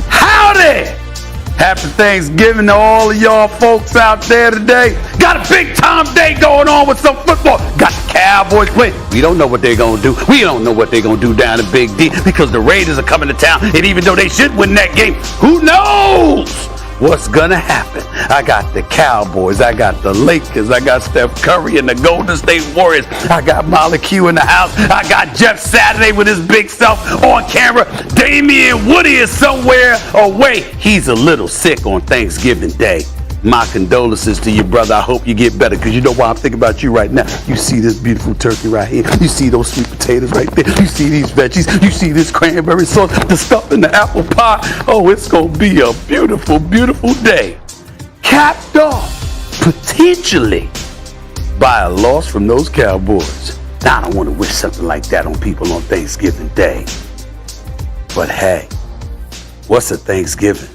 Howdy! Happy Thanksgiving to all of y'all folks out there today. Got a big time day going on with some football. Got the Cowboys playing. We don't know what they're going to do. We don't know what they're going to do down in Big D because the Raiders are coming to town. And even though they should win that game, who knows what's going to happen? I got the Cowboys. I got the Lakers. I got Steph Curry and the Golden State Warriors. I got Molly Q in the house. I got Jeff Saturday with his big self on camera. Damian Woody is somewhere away. He's a little sick on Thanksgiving Day. My condolences to you, brother. I hope you get better because you know why I'm thinking about you right now. You see this beautiful turkey right here. You see those sweet potatoes right there. You see these veggies. You see this cranberry sauce, the stuff in the apple pie. Oh, it's going to be a beautiful, beautiful day. Capped off, potentially, by a loss from those Cowboys. Now, I don't want to wish something like that on people on Thanksgiving Day. But hey, what's a Thanksgiving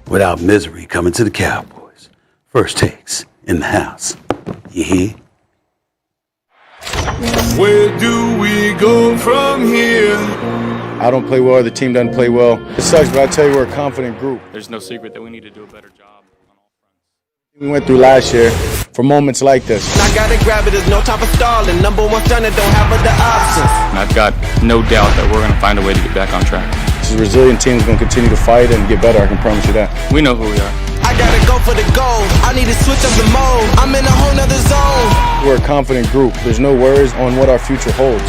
without misery coming to the Cowboys? First takes in the house. You hear? Where do we go from here? I don't play well, the team doesn't play well. It sucks, but I tell you, we're a confident group. There's no secret that we need to do a better job on all fronts. We went through last year for moments like this. I gotta grab it, there's no time for stalling. Number one stunner, don't have other options. And I've got no doubt that we're going to find a way to get back on track. This resilient team is going to continue to fight and get better, I can promise you that. We know who we are. I gotta go for the goal. I need to switch up the mode. I'm in a whole nother zone. We're a confident group. There's no worries on what our future holds.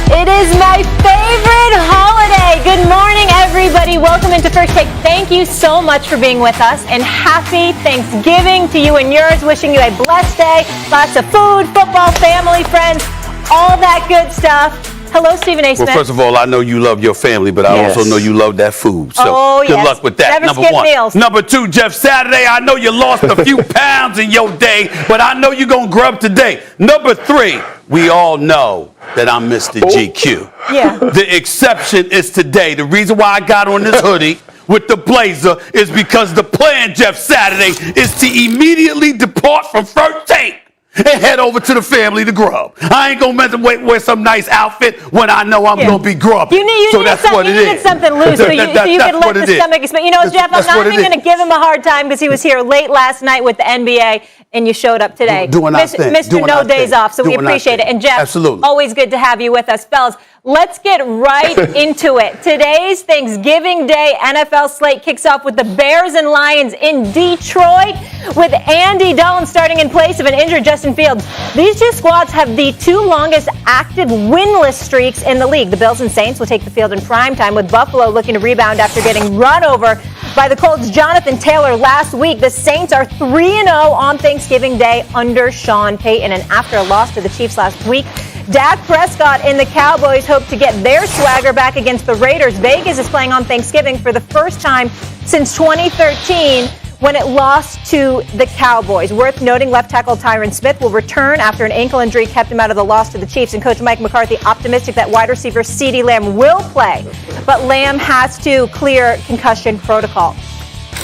It is my favorite holiday. Good morning, everybody. Welcome into First Take. Thank you so much for being with us, and happy Thanksgiving to you and yours. Wishing you a blessed day. Lots of food, football, family, friends, all that good stuff. Hello, Stephen A. Smith. Well, first of all, I know you love your family, but I also know you love that food. So good luck with that. Never Number skip one. meals. Number two, Jeff Saturday, I know you lost a few pounds in your day, but I know you're going to grub today. Number three, we all know that I'm Mr. GQ. Yeah. The exception is today. The reason why I got on this hoodie with the blazer is because the plan, Jeff Saturday, is to immediately depart from First Take and head over to the family to grub. I ain't gonna wear some nice outfit when I know I'm gonna be grubbing. You need something loose so you can let the stomach expand. You know, Jeff, I'm not even gonna give him a hard time because he was here late last night with the NBA and you showed up today. Doing our thing. Mr. No Days Off, so we appreciate it. And Jeff, absolutely, always good to have you with us. Fellas, let's get right into it. Today's Thanksgiving Day NFL slate kicks off with the Bears and Lions in Detroit with Andy Dalton starting in place of an injured Justin Fields. These two squads have the two longest active winless streaks in the league. The Bills and Saints will take the field in primetime with Buffalo looking to rebound after getting run over by the Colts' Jonathan Taylor last week. The Saints are 3-0 on Thanksgiving Day under Sean Payton, and after a loss to the Chiefs last week, Dak Prescott and the Cowboys hope to get their swagger back against the Raiders. Vegas is playing on Thanksgiving for the first time since 2013 when it lost to the Cowboys. Worth noting, left tackle Tyron Smith will return after an ankle injury kept him out of the loss to the Chiefs. And Coach Mike McCarthy optimistic that wide receiver CeeDee Lamb will play, but Lamb has to clear concussion protocol.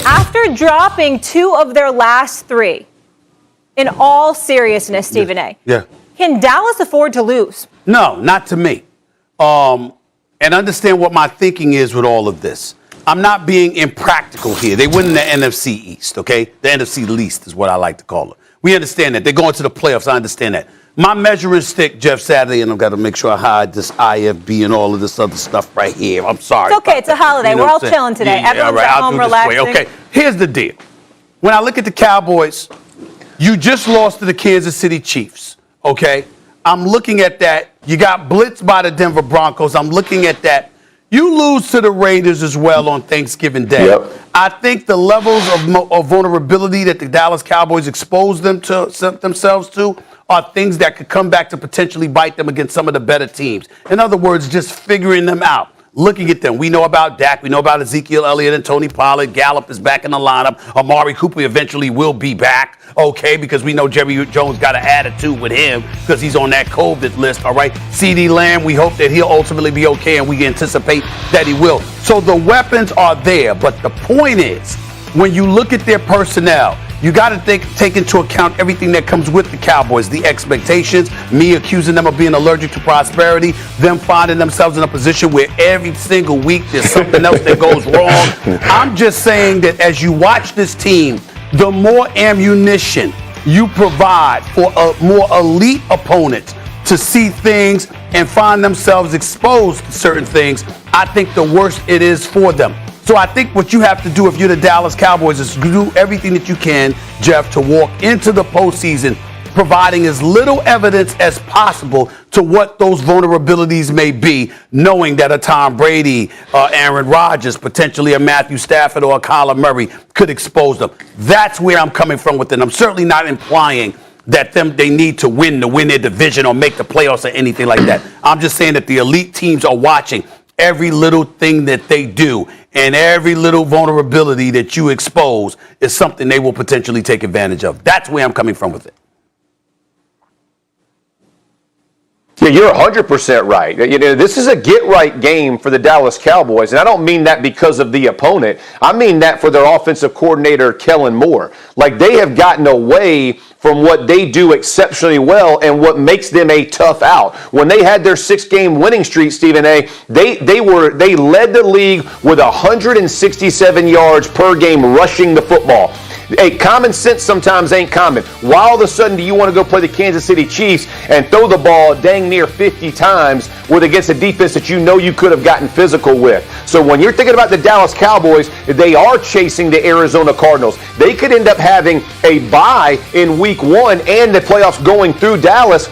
After dropping two of their last three, in all seriousness, Stephen A. Yeah. Can Dallas afford to lose? No, not to me. And understand what my thinking is with all of this. I'm not being impractical here. They win in the NFC East, okay? The NFC least is what I like to call it. We understand that. They're going to the playoffs. I understand that. My measuring stick, Jeff Saturday, and I've got to make sure I hide this IFB and all of this other stuff right here. I'm sorry. It's okay. It's a holiday. We're all chilling today. Everyone's at home relaxing. Okay, here's the deal. When I look at the Cowboys, you just lost to the Kansas City Chiefs, okay? I'm looking at that. You got blitzed by the Denver Broncos. I'm looking at that. You lose to the Raiders as well on Thanksgiving Day. Yep. I think the levels of vulnerability that the Dallas Cowboys expose themselves to are things that could come back to potentially bite them against some of the better teams. In other words, just figuring them out. Looking at them. We know about Dak. We know about Ezekiel Elliott and Tony Pollard. Gallup is back in the lineup. Amari Cooper eventually will be back, okay, because we know Jerry Jones got an attitude with him because he's on that COVID list, all right? CeeDee Lamb, we hope that he'll ultimately be okay, and we anticipate that he will. So the weapons are there, but the point is, when you look at their personnel, You got to take into account everything that comes with the Cowboys, the expectations, me accusing them of being allergic to prosperity, them finding themselves in a position where every single week there's something else that goes wrong. I'm just saying that as you watch this team, the more ammunition you provide for more elite opponents to see things and find themselves exposed to certain things, I think the worse it is for them. So I think what you have to do if you're the Dallas Cowboys is do everything that you can, Jeff, to walk into the postseason providing as little evidence as possible to what those vulnerabilities may be, knowing that a Tom Brady, Aaron Rodgers, potentially a Matthew Stafford or a Kyler Murray could expose them. That's where I'm coming from with it. I'm certainly not implying that they need to win their division or make the playoffs or anything like that. I'm just saying that the elite teams are watching every little thing that they do, and every little vulnerability that you expose is something they will potentially take advantage of. That's where I'm coming from with it. Yeah, you're 100% right. You know, this is a get-right game for the Dallas Cowboys, and I don't mean that because of the opponent. I mean that for their offensive coordinator, Kellen Moore. Like, they have gotten away from what they do exceptionally well and what makes them a tough out. When they had their 6-game winning streak, Stephen A, they led the league with 167 yards per game rushing the football. Hey, common sense sometimes ain't common. Why all of a sudden do you want to go play the Kansas City Chiefs and throw the ball dang near 50 times with against a defense that you know you could have gotten physical with? So when you're thinking about the Dallas Cowboys, they are chasing the Arizona Cardinals. They could end up having a bye in week 1 and the playoffs going through Dallas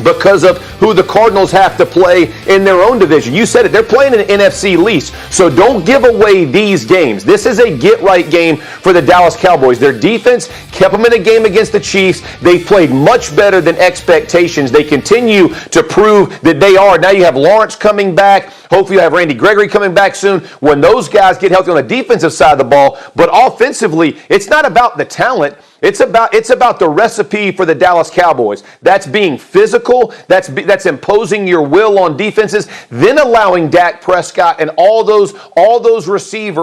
because of who the Cardinals have to play in their own division. You said it, they're playing an NFC least. So don't give away these games. This is a get-right game for the Dallas Cowboys. Their defense kept them in a game against the Chiefs. They've played much better than expectations. They continue to prove that they are. Now you have Lawrence coming back. Hopefully you have Randy Gregory coming back soon. When those guys get healthy on the defensive side of the ball, but offensively, it's not about the talent. It's about the recipe for the Dallas Cowboys. That's being physical. That's imposing your will on defenses, then allowing Dak Prescott and all those receivers